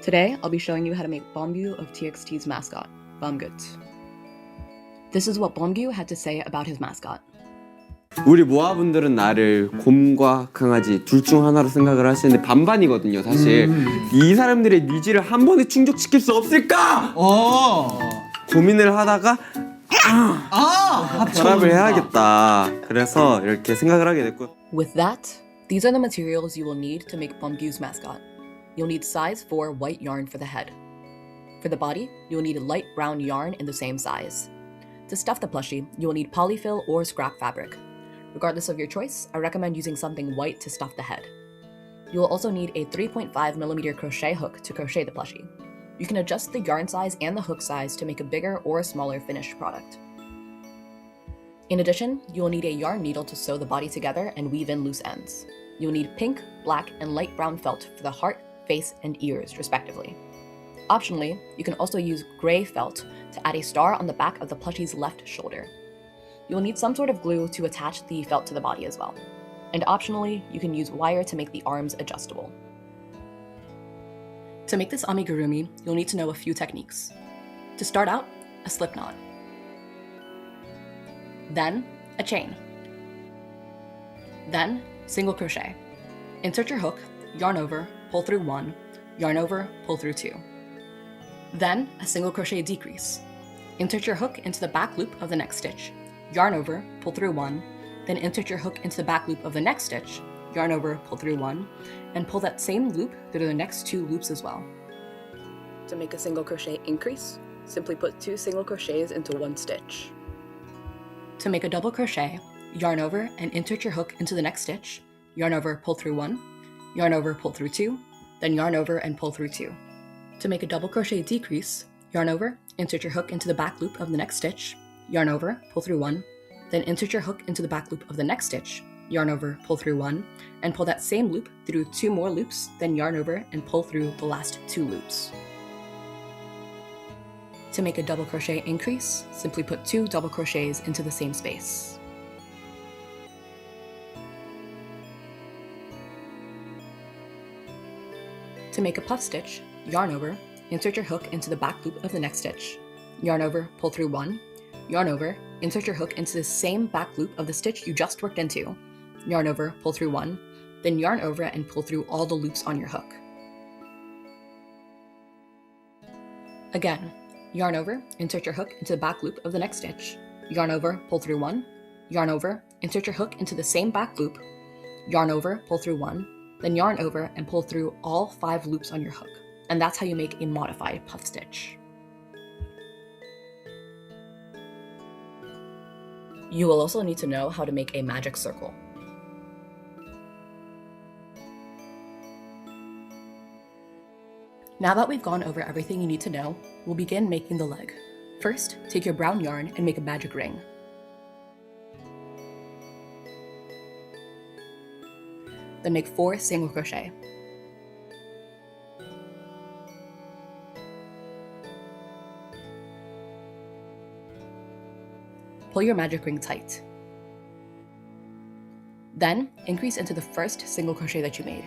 Today, I'll be showing you how to make Bamgeut of TXT's mascot, Bamgeut. This is what Beomgyu had to say about his mascot. 우리 모아분들은 나를 곰과 강아지 둘 중 하나로 생각을 하시는데 반반이거든요, 사실. 이 사람들의 니즈를 한 번에 충족시킬 수 없을까? 고민을 하다가 결합을 해야겠다. 그래서 이렇게 생각을 하게 됐고. With that, these are the materials you will need to make Bamgyu's mascot. You'll need size 4 white yarn for the head. For the body, you'll need a light brown yarn in the same size. To stuff the plushie, you will need polyfill or scrap fabric. Regardless of your choice, I recommend using something white to stuff the head. You will also need a 3.5mm crochet hook to crochet the plushie. You can adjust the yarn size and the hook size to make a bigger or a smaller finished product. In addition, you will need a yarn needle to sew the body together and weave in loose ends. You'll need pink, black, and light brown felt for the heart, face, and ears, respectively. Optionally, you can also use gray felt to add a star on the back of the plushie's left shoulder. You'll need some sort of glue to attach the felt to the body as well. And optionally, you can use wire to make the arms adjustable. To make this amigurumi, you'll need to know a few techniques. To start out, a slip knot. Then, a chain. Then, single crochet. Insert your hook, yarn over, pull through 1, yarn over, pull through 2. Then, a single crochet decrease. Insert your hook into the back loop of the next stitch, yarn over, pull through 1, then insert your hook into the back loop of the next stitch, yarn over, pull through 1, and pull that same loop through the next 2 loops as well. To make a single crochet increase, simply put 2 single crochets into 1 stitch. To make a double crochet, yarn over and insert your hook into the next stitch, yarn over, pull through 1, yarn over, pull through 2, then yarn over and pull through 2. To make a double crochet decrease, yarn over, insert your hook into the back loop of the next stitch, yarn over, pull through 1, then insert your hook into the back loop of the next stitch, yarn over, pull through 1, and pull that same loop through 2 more loops, then yarn over and pull through the last 2 loops. To make a double crochet increase, simply put 2 double crochets into the same space. To make a puff stitch, yarn over, insert your hook into the back loop of the next stitch, yarn over, pull through 1, yarn over, insert your hook into the same back loop of the stitch you just worked into, yarn over, pull through 1, then yarn over and pull through all the loops on your hook. Again, yarn over, insert your hook into the back loop of the next stitch, yarn over, pull through 1, yarn over, insert your hook into the same back loop, yarn over, pull through 1, then yarn over and pull through all 5 loops on your hook. And that's how you make a modified puff stitch. You will also need to know how to make a magic circle. Now that we've gone over everything you need to know, we'll begin making the leg. First, take your brown yarn and make a magic ring. Then make 4 single crochet. Pull your magic ring tight. Then, increase into the first single crochet that you made.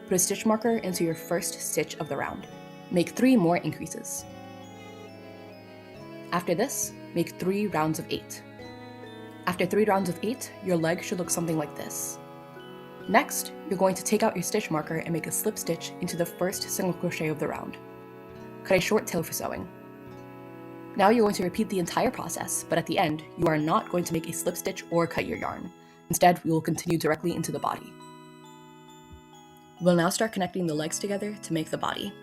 Put a stitch marker into your first stitch of the round. Make 3 more increases. After this, make 3 rounds of 8. After 3 rounds of 8, your leg should look something like this. Next, you're going to take out your stitch marker and make a slip stitch into the first single crochet of the round. Cut a short tail for sewing. Now you're going to repeat the entire process, but at the end, you are not going to make a slip stitch or cut your yarn. Instead, we will continue directly into the body. We'll now start connecting the legs together to make the body.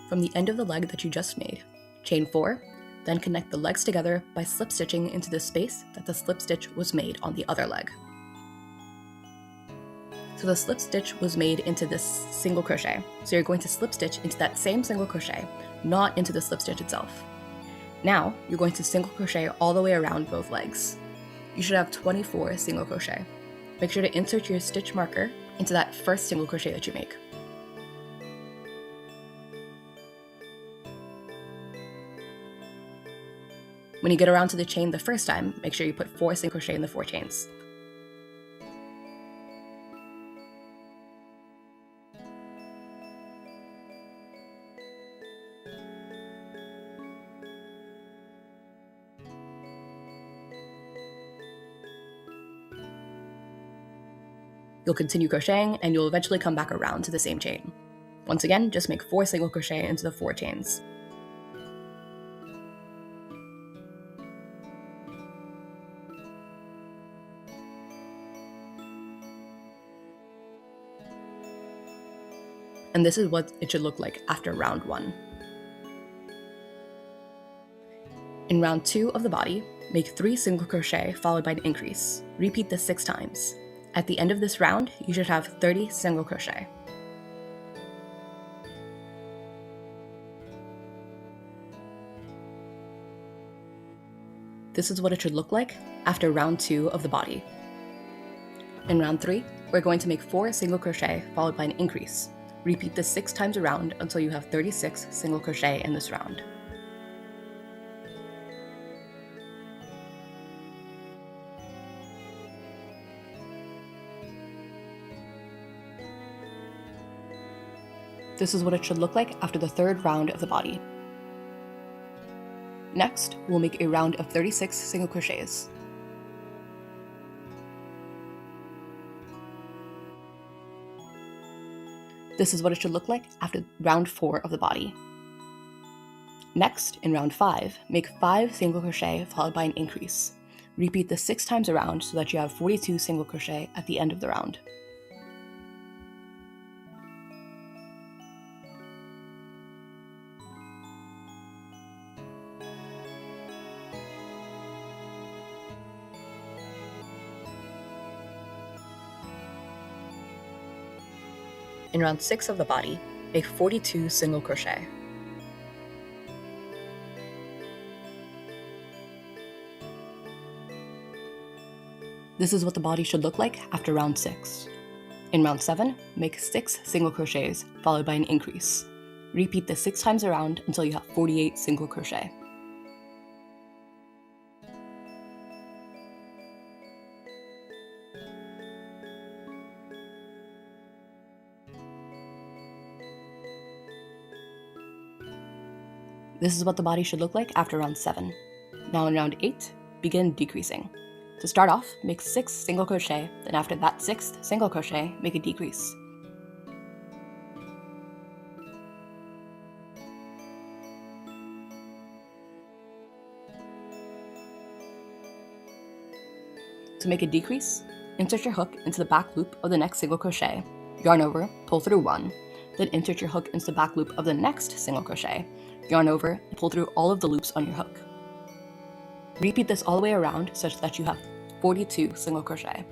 From the end of the leg that you just made, chain 4, then connect the legs together by slip stitching into the space that the slip stitch was made on the other leg. So the slip stitch was made into this single crochet, so you're going to slip stitch into that same single crochet, not into the slip stitch itself. Now, you're going to single crochet all the way around both legs. You should have 24 single crochet. Make sure to insert your stitch marker into that first single crochet that you make. When you get around to the chain the first time, make sure you put 4 single crochet in the 4 chains. You'll continue crocheting and you'll eventually come back around to the same chain. Once again, just make 4 single crochet into the 4 chains. And this is what it should look like after round 1. In round 2 of the body, make 3 single crochet followed by an increase. Repeat this 6 times. At the end of this round, you should have 30 single crochet. This is what it should look like after round 2 of the body. In round 3, we're going to make 4 single crochet followed by an increase. Repeat this 6 times around until you have 36 single crochet in this round. This is what it should look like after the 3rd round of the body. Next, we'll make a round of 36 single crochets. This is what it should look like after round 4 of the body. Next, in round 5, make 5 single crochet followed by an increase. Repeat this 6 times around so that you have 42 single crochet at the end of the round. In round 6 of the body, make 42 single crochet. This is what the body should look like after round 6. In round 7, make 6 single crochets followed by an increase. Repeat this 6 times around until you have 48 single crochet. This is what the body should look like after round 7. Now in round 8, begin decreasing. To start off, make 6 single crochet, then after that 6th single crochet, make a decrease. To make a decrease, insert your hook into the back loop of the next single crochet, yarn over, pull through 1, then insert your hook into the back loop of the next single crochet, yarn over, and pull through all of the loops on your hook. Repeat this all the way around such that you have 42 single crochet.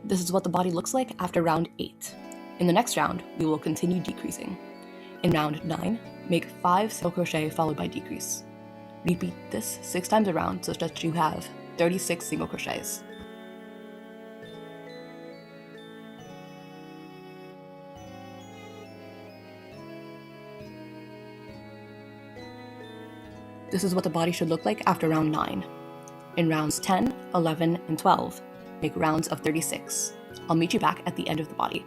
This is what the body looks like after round 8. In the next round, we will continue decreasing. In round 9, make 5 single crochet followed by decrease. Repeat this 6 times around such that you have 36 single crochets. This is what the body should look like after round 9. In rounds 10, 11, and 12, make rounds of 36. I'll meet you back at the end of the body.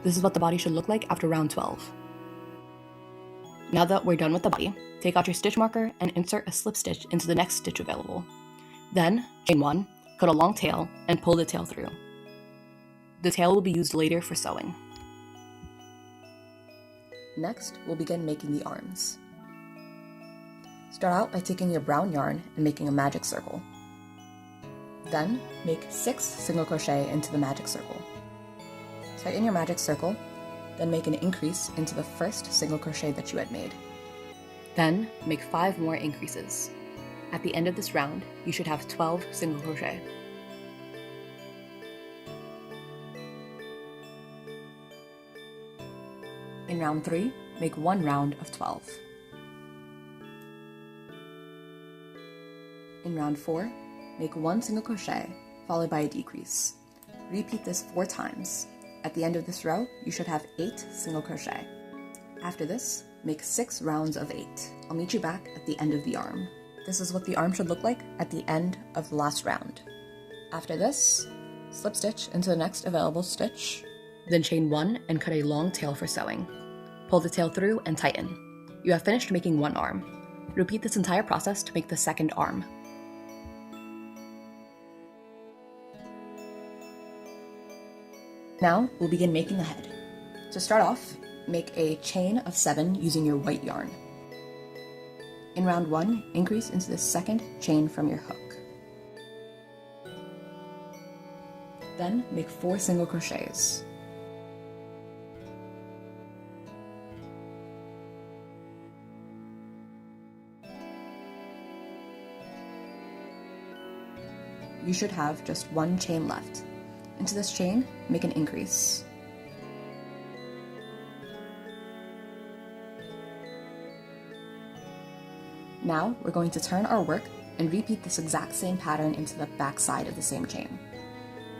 This is what the body should look like after round 12. Now that we're done with the body, take out your stitch marker and insert a slip stitch into the next stitch available. Then, chain 1, cut a long tail, and pull the tail through. The tail will be used later for sewing. Next, we'll begin making the arms. Start out by taking your brown yarn and making a magic circle. Then, make 6 single crochet into the magic circle. Tighten your magic circle, then make an increase into the first single crochet that you had made. Then, make 5 more increases. At the end of this round, you should have 12 single crochet. In round 3, make 1 round of 12. In round 4, make 1 single crochet, followed by a decrease. Repeat this 4 times. At the end of this row, you should have 8 single crochet. After this, make 6 rounds of 8. I'll meet you back at the end of the arm. This is what the arm should look like at the end of the last round. After this, slip stitch into the next available stitch, then chain 1 and cut a long tail for sewing. Pull the tail through and tighten. You have finished making one arm. Repeat this entire process to make the second arm. Now we'll begin making the head. To start off, make a chain of 7 using your white yarn. In round 1, increase into the second chain from your hook. Then make 4 single crochets. You should have just 1 chain left. Into this chain, make an increase. Now we're going to turn our work and repeat this exact same pattern into the back side of the same chain.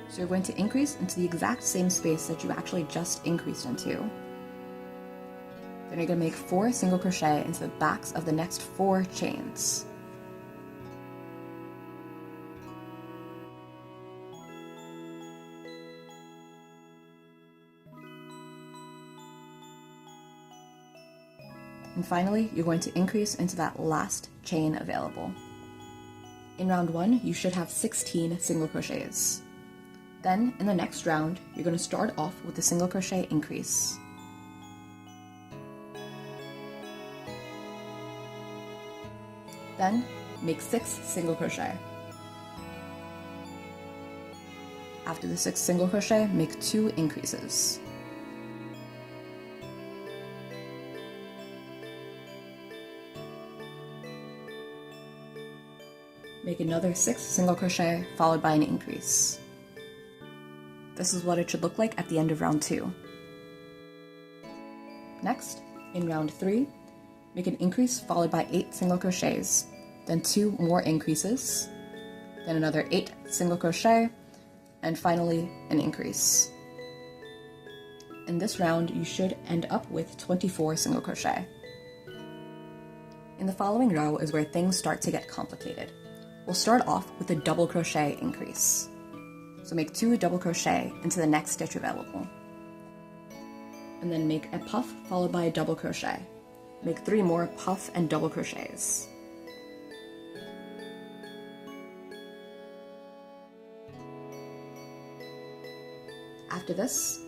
So you're going to increase into the exact same space that you actually just increased into. Then you're going to make 4 single crochet into the backs of the next 4 chains. And finally, you're going to increase into that last chain available. In round 1, you should have 16 single crochets. Then, in the next round, you're going to start off with a single crochet increase. Then, make 6 single crochet. After the 6 single crochet, make 2 increases. Make another 6 single crochet followed by an increase. This is what it should look like at the end of round 2. Next, in round 3, make an increase followed by 8 single crochets, then 2 more increases, then another 8 single crochet, and finally an increase. In this round, you should end up with 24 single crochet. In the following row is where things start to get complicated. We'll start off with a double crochet increase. So make 2 double crochet into the next stitch available. And then make a puff followed by a double crochet. Make 3 more puff and double crochets. After this,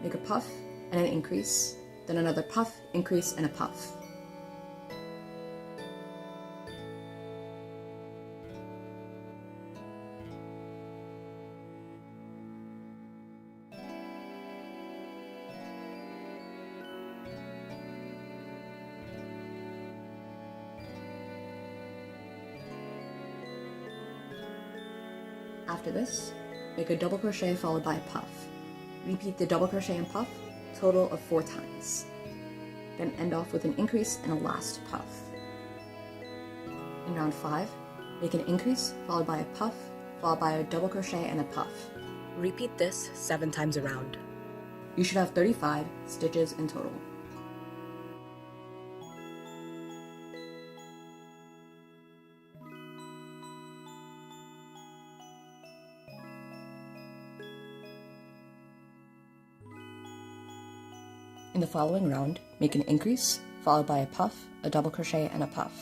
make a puff and an increase, then another puff, increase, and a puff. After this, make a double crochet followed by a puff. Repeat the double crochet and puff, total of 4 times. Then end off with an increase and a last puff. In round 5, make an increase followed by a puff, followed by a double crochet and a puff. Repeat this 7 times around. You should have 35 stitches in total. In the following round, make an increase, followed by a puff, a double crochet, and a puff.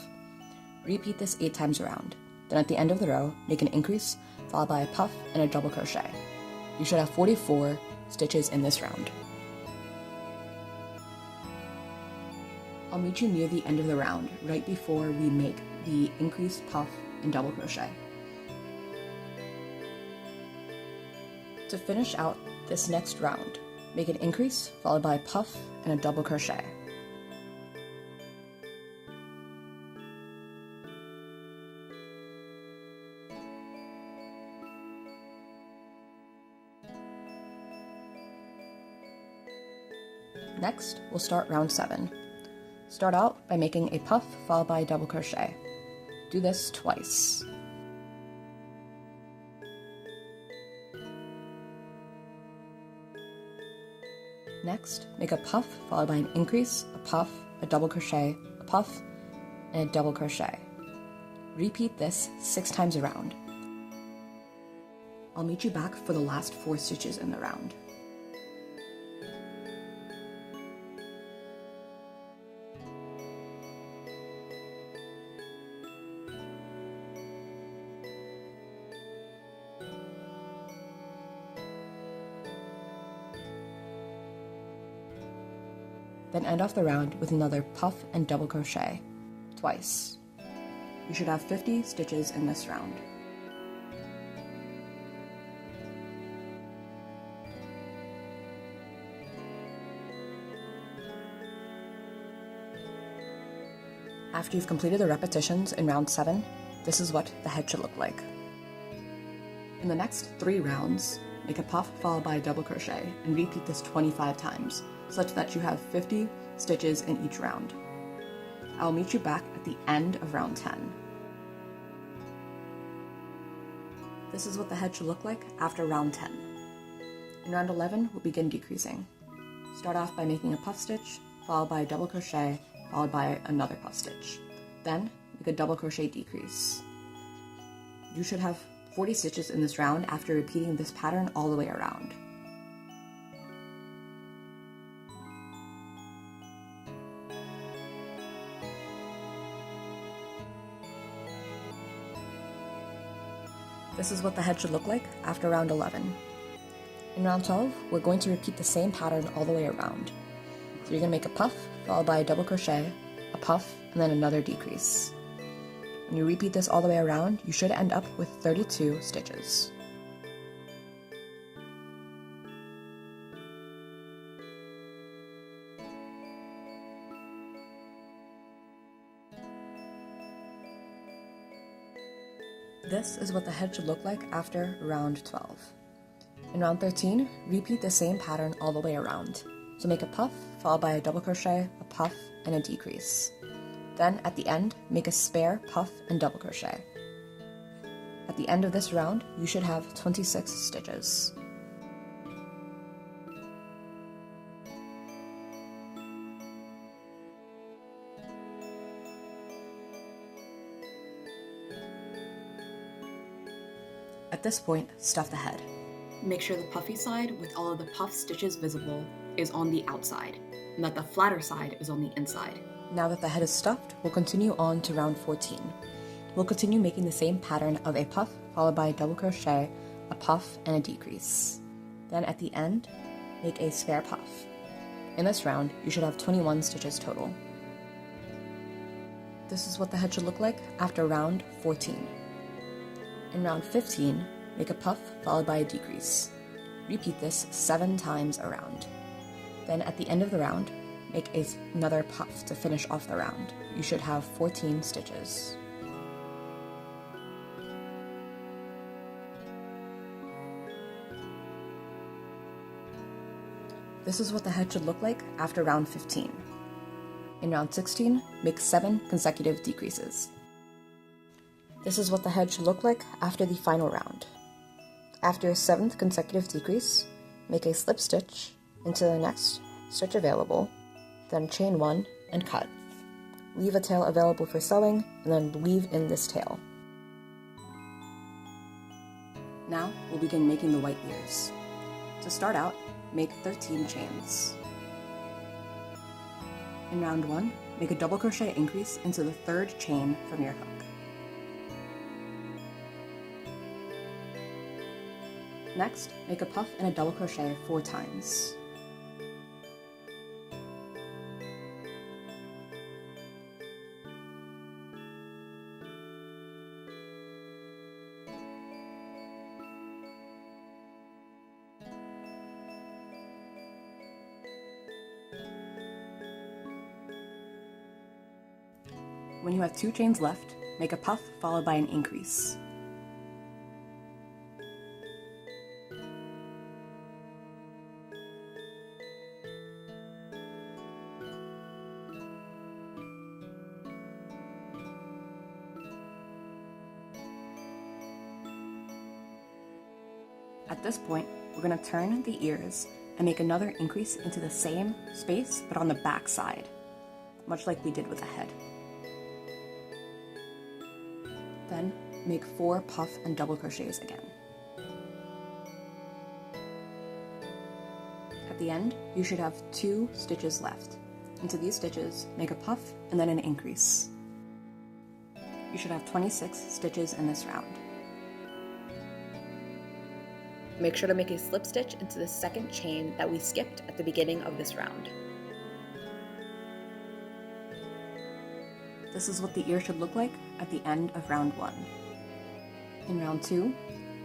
Repeat this 8 times around. Then at the end of the row, make an increase, followed by a puff and a double crochet. You should have 44 stitches in this round. I'll meet you near the end of the round, right before we make the increased puff and double crochet. To finish out this next round, make an increase, followed by a puff and a double crochet. Next, we'll start round 7. Start out by making a puff followed by a double crochet. Do this twice. Next, make a puff followed by an increase, a puff, a double crochet, a puff, and a double crochet. Repeat this 6 times around. I'll meet you back for the last 4 stitches in the round. Then end off the round with another puff and double crochet, twice. You should have 50 stitches in this round. After you've completed the repetitions in round 7, this is what the head should look like. In the next 3 rounds, make a puff followed by a double crochet and repeat this 25 times, such that you have 50 stitches in each round. I will meet you back at the end of round 10. This is what the head should look like after round 10. In round 11, we'll begin decreasing. Start off by making a puff stitch, followed by a double crochet, followed by another puff stitch. Then, make a double crochet decrease. You should have 40 stitches in this round after repeating this pattern all the way around. This is what the head should look like after round 11. In round 12, we're going to repeat the same pattern all the way around. So you're going to make a puff, followed by a double crochet, a puff, and then another decrease. When you repeat this all the way around, you should end up with 32 stitches. This is what the head should look like after round 12. In round 13, repeat the same pattern all the way around. So make a puff, followed by a double crochet, a puff, and a decrease. Then, at the end, make a spare puff and double crochet. At the end of this round, you should have 26 stitches. At this point, stuff the head. Make sure the puffy side with all of the puff stitches visible is on the outside, and that the flatter side is on the inside. Now that the head is stuffed, we'll continue on to round 14. We'll continue making the same pattern of a puff followed by a double crochet, a puff, and a decrease. Then at the end, make a spare puff. In this round, you should have 21 stitches total. This is what the head should look like after round 14. In round 15, make a puff followed by a decrease. Repeat this 7 times around. Then at the end of the round, make another puff to finish off the round. You should have 14 stitches. This is what the head should look like after round 15. In round 16, make 7 consecutive decreases. This is what the head should look like after the final round. After a 7th consecutive decrease, make a slip stitch into the next stitch available, then chain 1 and cut. Leave a tail available for sewing, and then weave in this tail. Now we'll begin making the white ears. To start out, make 13 chains. In round 1, make a double crochet increase into the 3rd chain from your hook. Next, make a puff and a double crochet 4 times. When you have 2 chains left, make a puff followed by an increase. At this point, we're going to turn the ears and make another increase into the same space, but on the back side. much like we did with the head. Then make 4 puff and double crochets again. At the end, you should have 2 stitches left. Into these stitches, make a puff and then an increase. You should have 26 stitches in this round. Make sure to make a slip stitch into the second chain that we skipped at the beginning of this round. This is what the ear should look like at the end of round 1. In round 2,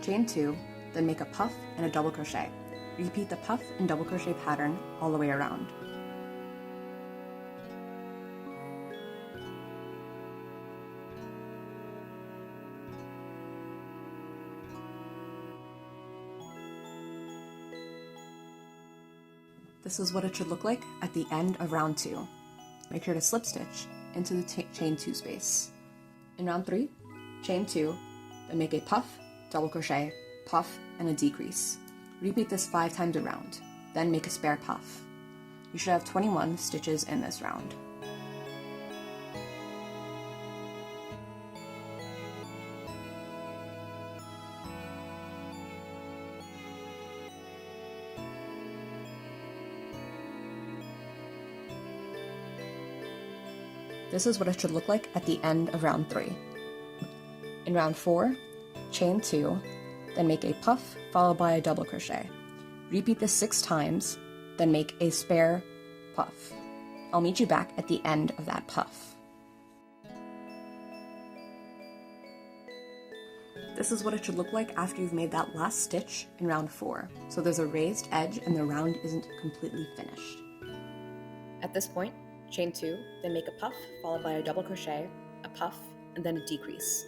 chain 2, then make a puff and a double crochet. Repeat the puff and double crochet pattern all the way around. This is what it should look like at the end of round 2. Make sure to slip stitch into the chain 2 space. In round 3, chain 2, then make a puff, double crochet, puff, and a decrease. Repeat this 5 times around, then make a spare puff. You should have 21 stitches in this round. This is what it should look like at the end of round 3. In round 4, chain 2, then make a puff followed by a double crochet. Repeat this 6 times, then make a spare puff. I'll meet you back at the end of that puff. This is what it should look like after you've made that last stitch in round 4. So there's a raised edge and the round isn't completely finished. At this point, chain 2, then make a puff followed by a double crochet, a puff, and then a decrease.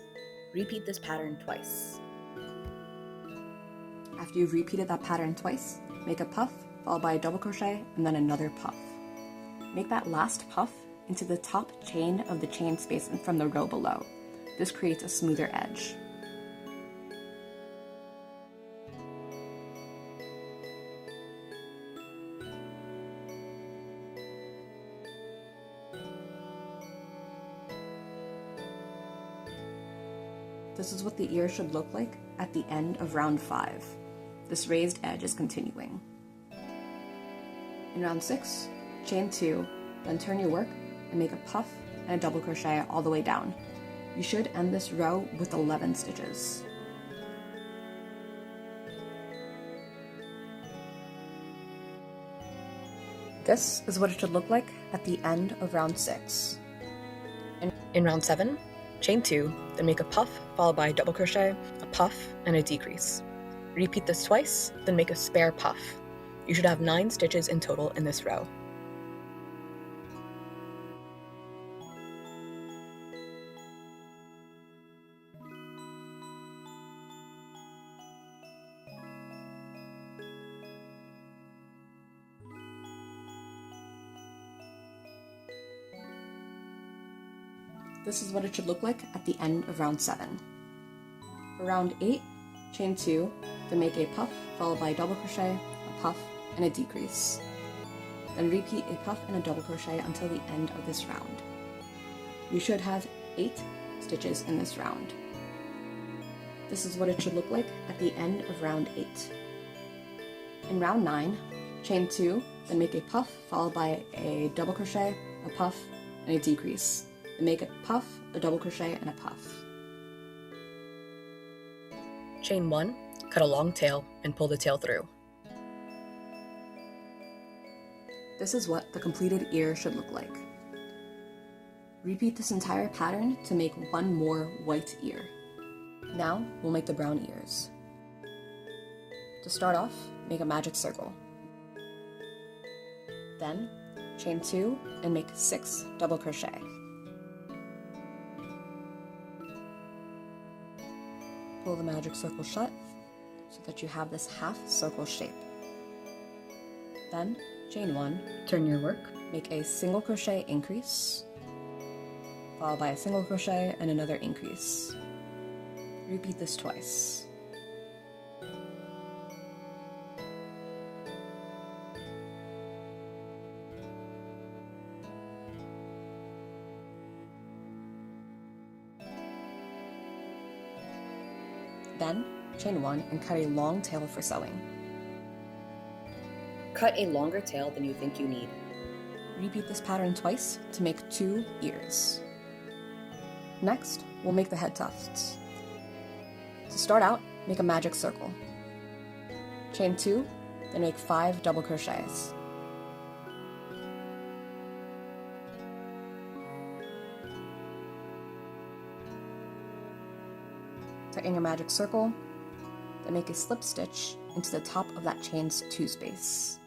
Repeat this pattern twice. After you've repeated that pattern twice, make a puff followed by a double crochet and then another puff. Make that last puff into the top chain of the chain space from the row below. This creates a smoother edge. This is what the ear should look like at the end of round 5. This raised edge is continuing. In round 6, chain 2, then turn your work and make a puff and a double crochet all the way down. You should end this row with 11 stitches. This is what it should look like at the end of round 6. In round 7, chain 2, then make a puff followed by a double crochet, a puff, and a decrease. Repeat this twice, then make a spare puff. You should have 9 stitches in total in this row. This is what it should look like at the end of round 7. For round 8, chain 2, then make a puff followed by a double crochet, a puff, and a decrease. Then repeat a puff and a double crochet until the end of this round. You should have 8 stitches in this round. This is what it should look like at the end of round 8. In round 9, chain 2, then make a puff followed by a double crochet, a puff, and a decrease. Then make a puff, a double crochet, and a puff. Chain 1, cut a long tail and pull the tail through. This is what the completed ear should look like. Repeat this entire pattern to make one more white ear. Now we'll make the brown ears. To start off, make a magic circle. Then chain 2 and make 6 double crochet. Pull the magic circle shut so that you have this half circle shape. Then chain 1, turn your work, make a single crochet increase, followed by a single crochet and another increase. Repeat this twice. Then, chain 1 and cut a long tail for sewing. Cut a longer tail than you think you need. Repeat this pattern twice to make 2 ears. Next, we'll make the head tufts. To start out, make a magic circle. Chain 2, then make 5 double crochets. Tighten your magic circle, then make a slip stitch into the top of that chain's 2 space.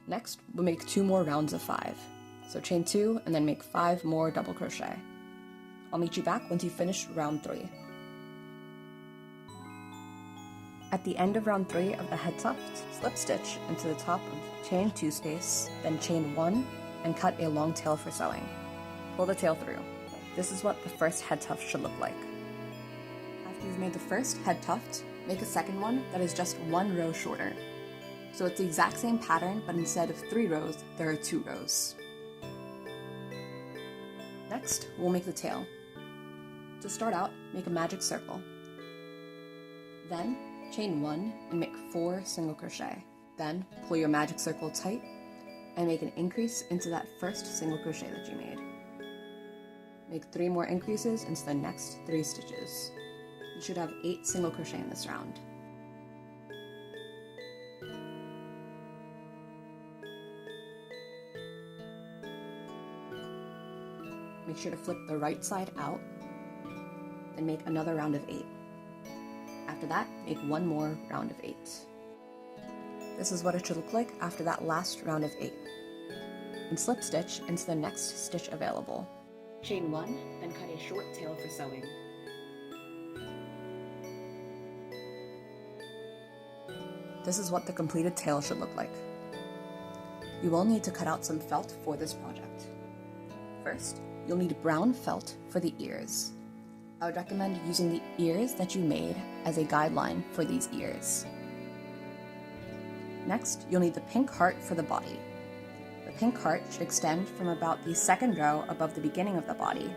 Next, we'll make 2 more rounds of 5. So chain 2 and then make 5 more double crochet. I'll meet you back once you finish round 3. At the end of round 3 of the head tuft, slip stitch into the top of chain 2 space, then chain 1 and cut a long tail for sewing. Pull the tail through. This is what the first head tuft should look like. After you've made the first head tuft, make a second one that is just 1 row shorter. So it's the exact same pattern, but instead of 3 rows, there are 2 rows. Next, we'll make the tail. To start out, make a magic circle. Then, chain 1 and make 4 single crochet. Then, pull your magic circle tight and make an increase into that first single crochet that you made. Make 3 more increases into the next 3 stitches. You should have 8 single crochet in this round. Make sure to flip the right side out, then make another round of 8. After that, make 1 more round of 8. This is what it should look like after that last round of 8. And slip stitch into the next stitch available. Chain 1, then cut a short tail for sewing. This is what the completed tail should look like. You will need to cut out some felt for this project. First, you'll need brown felt for the ears. I would recommend using the ears that you made as a guideline for these ears. Next, you'll need the pink heart for the body. The pink heart should extend from about the second row above the beginning of the body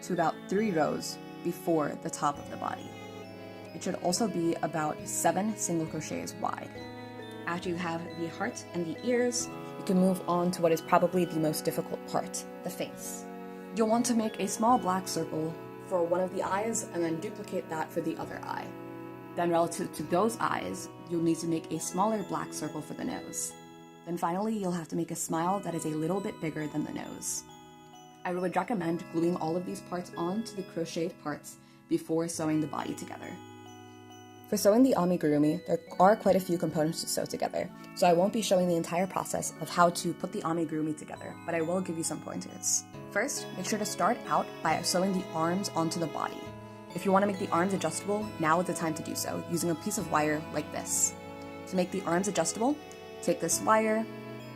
to about 3 rows before the top of the body. It should also be about 7 single crochets wide. After you have the heart and the ears, you can move on to what is probably the most difficult part, the face. You'll want to make a small black circle for one of the eyes and then duplicate that for the other eye. Then relative to those eyes, you'll need to make a smaller black circle for the nose. Then finally, you'll have to make a smile that is a little bit bigger than the nose. I would recommend gluing all of these parts onto the crocheted parts before sewing the body together. For sewing the amigurumi, there are quite a few components to sew together, so I won't be showing the entire process of how to put the amigurumi together, but I will give you some pointers. First, make sure to start out by sewing the arms onto the body. If you want to make the arms adjustable, now is the time to do so, using a piece of wire like this. To make the arms adjustable, take this wire,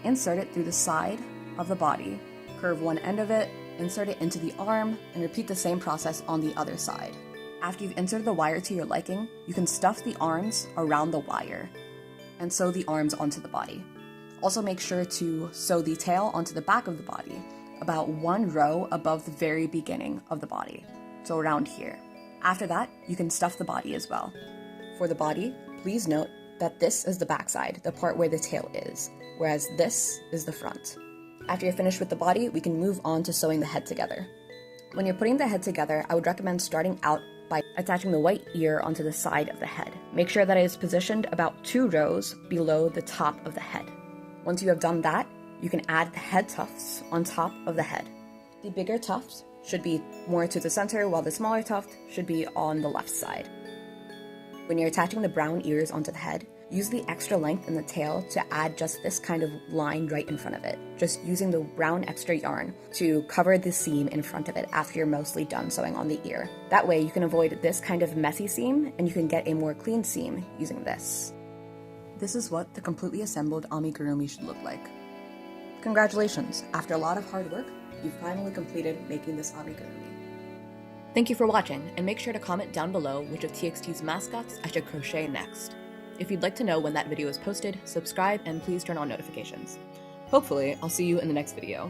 insert it through the side of the body, curve one end of it, insert it into the arm, and repeat the same process on the other side. After you've inserted the wire to your liking, you can stuff the arms around the wire and sew the arms onto the body. Also make sure to sew the tail onto the back of the body, about 1 row above the very beginning of the body, so around here. After that, you can stuff the body as well. For the body, please note that this is the back side, the part where the tail is, whereas this is the front. After you're finished with the body, we can move on to sewing the head together. When you're putting the head together, I would recommend starting out by attaching the white ear onto the side of the head. Make sure that it is positioned about 2 rows below the top of the head. Once you have done that, you can add the head tufts on top of the head. The bigger tuft should be more to the center, while the smaller tuft should be on the left side. When you're attaching the brown ears onto the head, use the extra length in the tail to add just this kind of line right in front of it, just using the brown extra yarn to cover the seam in front of it after you're mostly done sewing on the ear. That way you can avoid this kind of messy seam and you can get a more clean seam using this. This is what the completely assembled amigurumi should look like. Congratulations! After a lot of hard work, you've finally completed making this amigurumi. Thank you for watching, and make sure to comment down below which of TXT's mascots I should crochet next. If you'd like to know when that video is posted, subscribe and please turn on notifications. Hopefully, I'll see you in the next video.